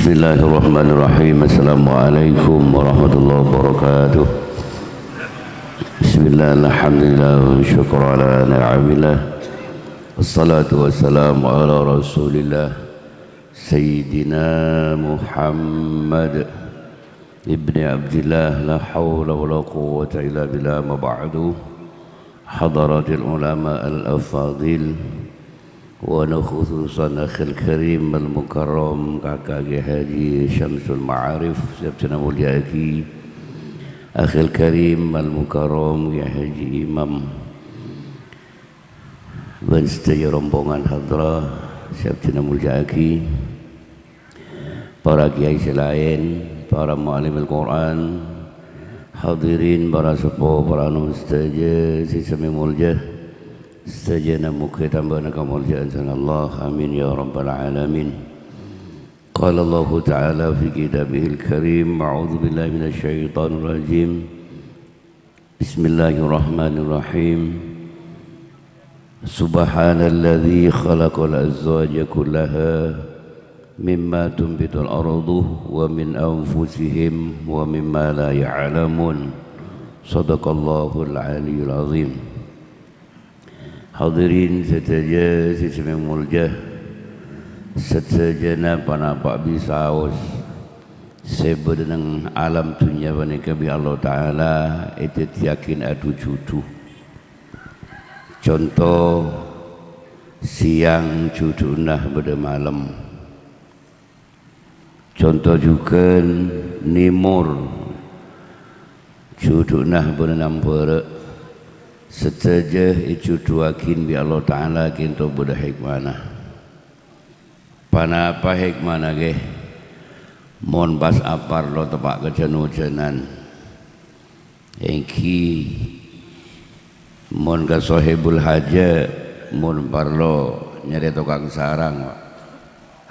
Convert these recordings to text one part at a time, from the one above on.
Bismillahirrahmanirrahim. Assalamualaikum warahmatullahi wabarakatuh. Bismillah, alhamdulillah, wa syukur ala ni'amillah. Wassalatu wassalamu ala rasulillah Sayyidina Muhammad ibni Abdillah. La hawla wa la quwwata illa billah. Ma ba'du. Hadaratil ulama al-afadil wa khususan akhil karim al-mukarram kakak Haji Syamsul Ma'arif Sabtuna Mulyaki, akhil karim al-mukarram ya Haji Imam dan setia rombongan hadrah Sabtuna Mulyaki, para kiai selain, para mu'alim al-Quran, hadirin, para sepuh, para ustazah, sesama muljah سجنا مكتم بانك مرجعا الله آمين يا رب العالمين. قال الله تعالى في كتابه الكريم: أعوذ بالله من الشيطان الرجيم. بسم الله الرحمن الرحيم. سبحان الذي خلق الأزواج كلها مما تنبت الأرض ومن أنفسهم ومما لا يعلمون. صدق الله العلي العظيم. Hadirin seteja sesama muljah, setejana panapak bisaus sebenang alam dunia wanita bi Allah Ta'ala itu yakin adu cucu. Contoh siang cucu nah pada malam. Contoh juga nimur cucu nah pada nampere. Seteja itu duakin bi Allah Ta'ala kinto buda hikmana. Pana apa hikmana ke? Mon bas apar lo tepak kejan-hujanan. Engki mon ka sohibul haja, mon parlo nyari tukang sarang.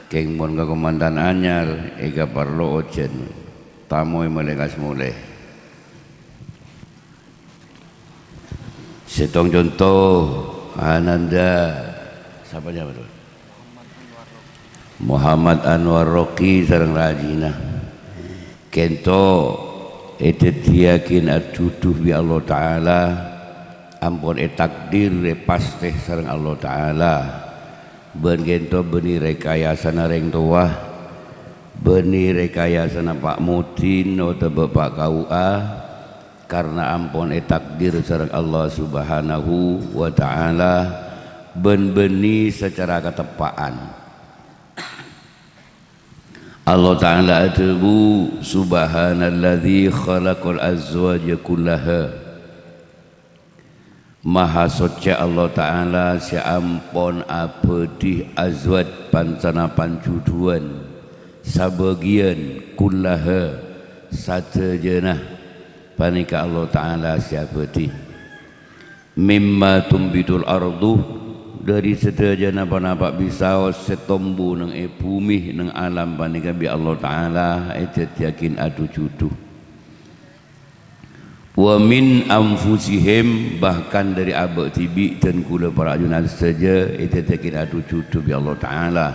Keng mon ka komandan anyar, ega parlo ojen. Tamoy melekas mulai. Setong contoh Ananda siapa nama tu? Muhammad Anwar Roki sareng rajina kento etet yakin atuduh bi Allah Ta'ala ampun takdir pasteh sareng Allah Ta'ala ben kento beni rekayasa nareng tua beni rekayasa Pak Mutin atau Bapak KUA karena ampun takdir sareng Allah Subhanahu wa Ta'ala ben-beni secara ketepaan Allah Ta'ala atubu subhanalladzi khalaqal azwaja kullaha. Maha suci Allah Ta'ala si ampun abdi azwaj pancana pancuduan sabagian kullaha satejenah panika Allah Ta'ala siapati mimma tumbitul ardu dari sedajana panapak bisau setombu nang bumi nang alam panika bi Allah Ta'ala etet yakin adu judu wa min anfusihim bahkan dari abad tibi dan kula para ajunan saja etet yakin adu judu bi Allah Ta'ala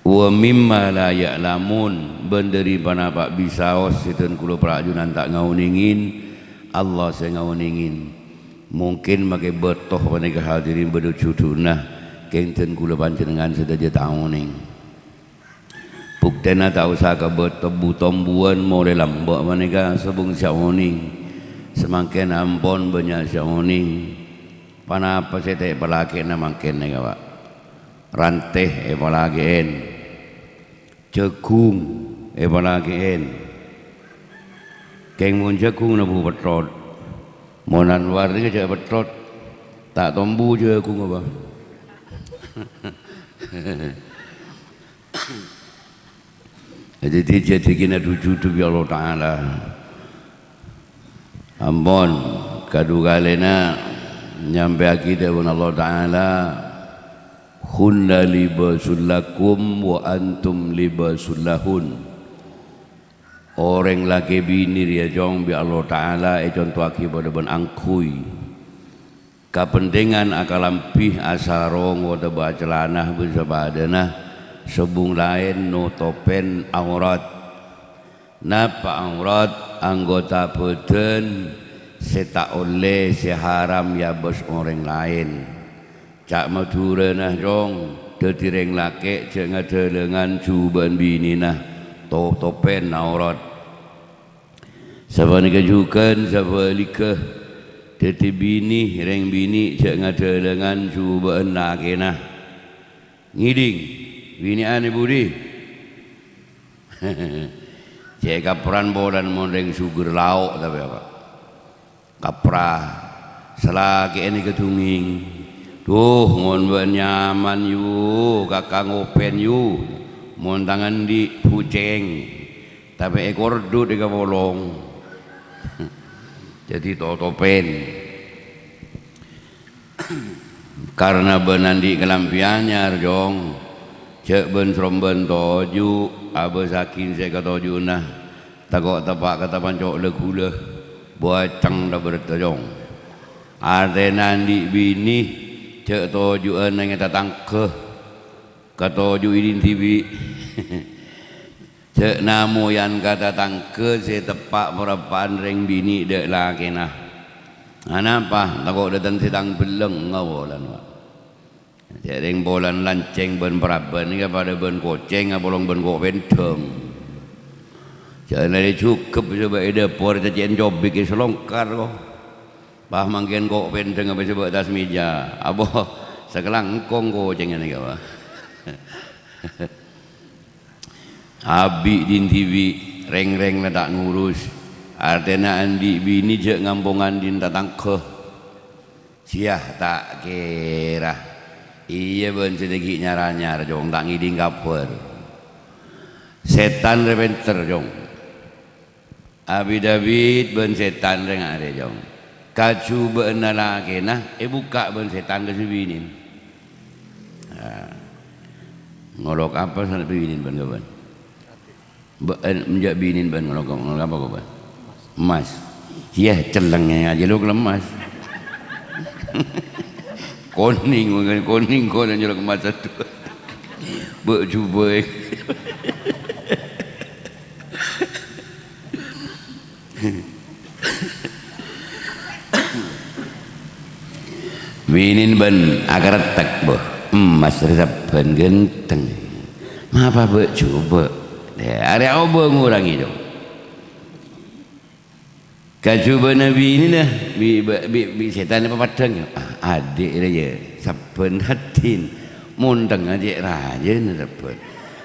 wa mimma la ya'lamun benderi panapak bisaos sitten kula prajunan tak ngauningin Allah saya ngauningin mungkin make betoh panika hadirin bedu cuduna kenten kula panjenengan sedaja tauning buktena tak usah ka betebu tombuan more lambok panika sebung sauning semangken ampon banyak sauning panapa sete palaki na mangken nega Pak ranteh palagiin jagung palagiin keng mun jagung na bu betrot monan war ni ke betrot tak tombu jagung apa jadi kena tujuh ya Allah Ta'ala ampun kadugalena nyampe akidah Allah Ta'ala hunna libasul lakum wa antum libasul lahun. Orang laki bini dia jong bi Allah Ta'ala contoh akibat ben angkui kapentingan akalampih asarong wada bacelanah bisa badana sebung lain nutupen aurat napa aurat anggota badan setak oleh seharam ya bos orang lain cak madura nah jong detireng laki cek ngadelengan cuban bini nah topen aurat sama nikajukan sama likah deti bini reng bini cek ngadelengan cuban laki nah ngiding bini ane budi cek kaperan bodan mondeng sugar lauk tapi apa kapra selagi ini ketunging tuh mon nyaman yu kakak ngopen yu mon tangan di puceng tapi ekor dud di bolong jadi totopen karena benandi kelampiannya jong cek ben seromben toju abe sakin saya kata toju nah takut tapak kata pancok legula buacang dah bertajong ada nandi bini cek toju eneng tatang ke toju idin tibi cek namu yang kata tangke saya tepak perapaan reng bini dek laki nah kenapa takut datang sedang beleng ngawalan wak jadi bolan lanceng ben peraban ni pada ben koceng bolong ben kok benteng jangan ada cukup coba ada por cacian jobik selongkar kok bah mangken kok benteng apa coba atas meja abo sekelang kong koceng ni kawa abi din TV reng-reng tak ngurus artinya andi bini je ngampungan din datang ke siah tak kira iya ben sedikit nyara-nyara jong tak ngiding kapur setan rebenter jong abi David ben setan reng are jong kacu ben laki nah buka ben setan ke subinin ngolok apa sana binin ben kawan menjak binin ben ngolok apa kawan emas iya celengnya aja lu lemas koning kau yang jual kemas satu bercuba binin ben agar tak boh emas resep ben genteng apa bercuba ada apa ngurangi dong kacuba nabi ini dah bi setan apa padang adik dia saben hatin mundeng adik raja ni dapat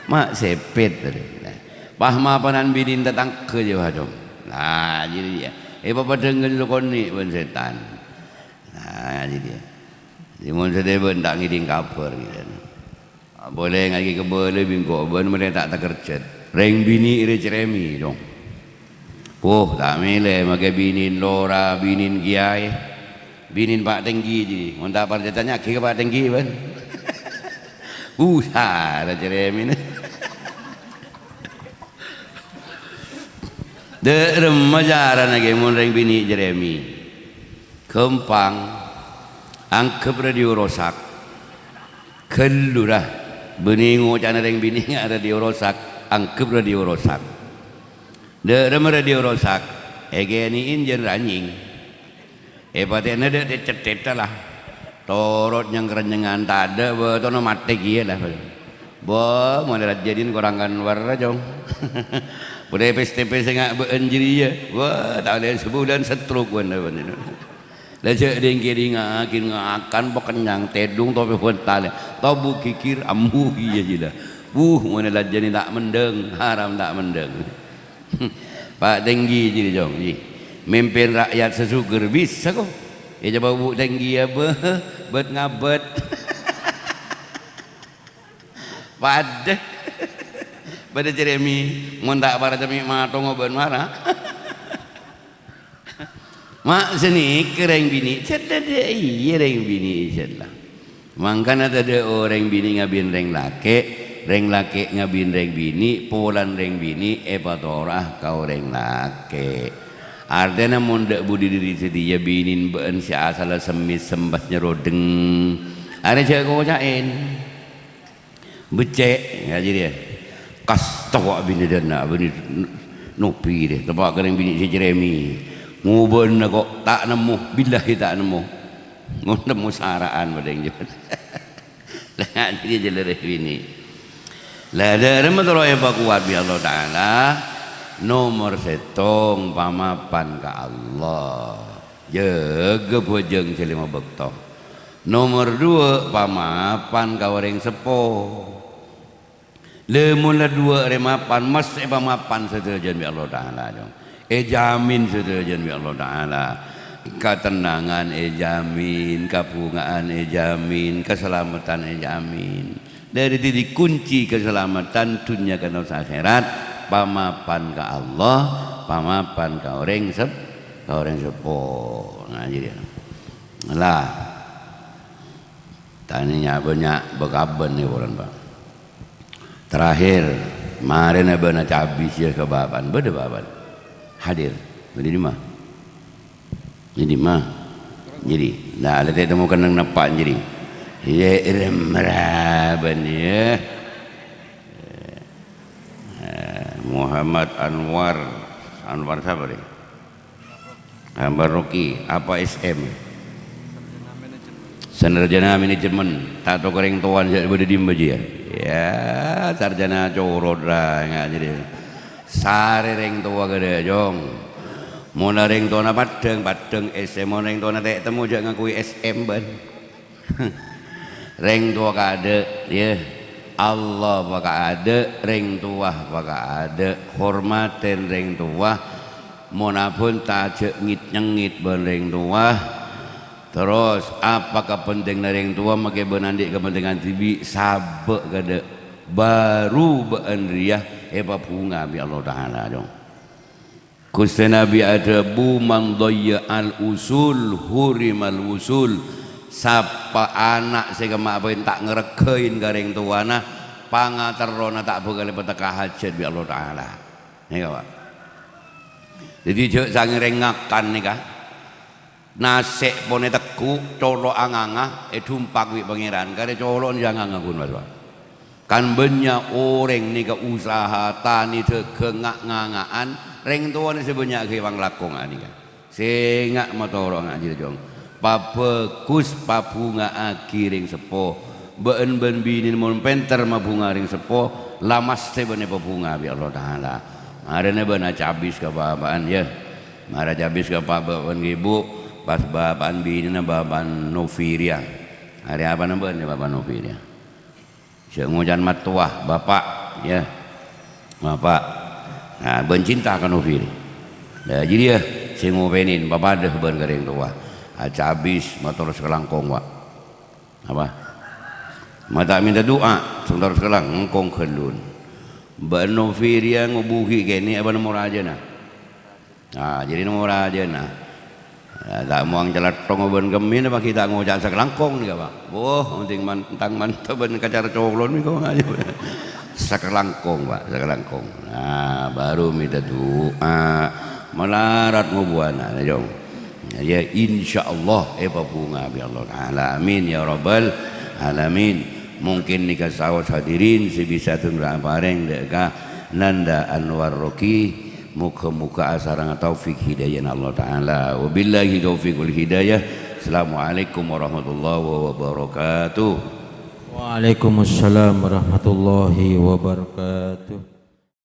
mak sepet tadi pahma panan binin datang ke Jawa dong nah jadi dia apa dengan lokon ni ben setan nah jadi dia di mon sedih ben tak ngiding kabar gitu boleh lagi ke boleh bingko ben mereka tak kerja reng bini ire ceremi dong tak milih makai binin lora binin kiai binin Pak Tenggi je montak perjatanya ke Pak Tenggi kan ada ceremi ni de remajaran lagi mon reng bini jeremi kempang angkep radio rosak kelurah beningo cana reng bini radio rosak angkep radio rosak de radio rosak egeni injen ranjing patena de ceteta lah torot yang kerenyengan tak ada betono mate kia lah bo modal jadiin korangan warna jong budaya PSTP sengak berenjiri ya wah tak ada sebulan setruk benda benda lajak dengki ngakin ngakan pekenyang tedung topi pentale tobu kikir amu iya jila modal jadiin tak mendeng haram tak mendeng Pak Tenggi jadi jong ji mimpin rakyat sesuger bisa kok ya coba Bu Tenggi apa bet ngabet pada Jeremy ngontak para cemik mato ngoben marah mak seni kereng bini cerita dia iya reng bini cerita mangkana ada orang bini ngabin reng laki ngabin reng bini polan reng bini patorah kau reng laki artinya mundak budi diri sedia binin ben si asal semis sembahnya rodeng ada cek kau cain becek ngaji dia kas tawa bini dia nak bini nopi dia tempat kering bini si Jeremy nguben kok tak nemu billahi tak nemu nemu saraan pada yang jepet lah dia jelereh bini lah ada rahmatullah yang kuat bi Allah Ta'ala nomor setong pamapan ka Allah jaga bojeng celima bekto nomor dua pamapan ka orang sepo lemula dua remapan mas pamapan sederjan bi Allah Ta'ala dong jamin sederjan bi Allah Ta'ala ketenangan jamin kabungaan jamin keselamatan jamin dari titik kunci keselamatan dunia dan akhirat pamapan ka Allah pamapan ka orang sepo ngaji dia lah tanya banyak bekaban nih orang Pak terakhir kemarin abang nak habis ya ke baban beda baban hadir jadi mah jadi nah ada temu kenang napak jadi ya remraban ya Muhammad Anwar siapa deh Anwar Roki apa SM sarjana manajemen tak tahu kering tuan jadi berde di ya ya sarjana corot lah nggak jadi sare reng tua gede jong mau reng tua padeng SM mau reng tua tak temu jangan ngakui SM ban reng tua kade ya Allah baka ada reng tua baka ada hormatin reng tua monapun tak jengit nyengit ben reng tua terus apakah penting reng tua makai benandik kepentingan tibi sabek kada baru beandriah bunga bi Allah Ta'ala dong Gusti Nabi ada bu man dayya al usul hurimal usul sapa anak sehingga maafin tak ngerekein gareng tuana pangaterona tak bekali petaka hajat bi Allah Ta'ala ini Pak jadi jek sange rengakan nih kah nasik pone teku colo anganga dumpak wi pangeran kare colo jangan ngagun Mas Pak kan banyak orang nih ke usaha tani tegengak ngangaan reng tuane sebanyak ke wang lakong ani kan sengak motor ngaji jong pabegus pabunga akiring sepo ben binin mon penter mabunga ring sepo lamas sebene pabunga bi Allah Ta'ala marane bana cabis ka babaan ya mara cabis ka babaan ibu pas babaan binin babaan Noviria hari apa namanya babaan Noviria sengujan matuah bapak ya bapak nah ben cinta ka Noviria jadi ya sengupenin bapak deh ben garing tua aja habis motor sekelangkong Pak apa mata minta doa motor sekelangkong kelun Mbak Noviria ngubuhi kene apa nomor aja nah jadi nomor aja nah tak muang jalan tongoban kemin apa kita ngojak sekelangkong nih Pak boh penting mantang mantap ben kacar coklon nih kau aja sekelangkong Pak sekelangkong nah baru minta doa melarat ngubuana jong ya insyaallah bunga bi Allah Ta'ala amin ya rabbal alamin mungkin nikah sawas hadirin sebisa tundra pareng deka Nanda Anwar Roki muka-muka asarang taufik hidayah Allah Ta'ala wabillahi taufiqul hidayah assalamualaikum warahmatullahi wabarakatuh waalaikumsalam warahmatullahi wabarakatuh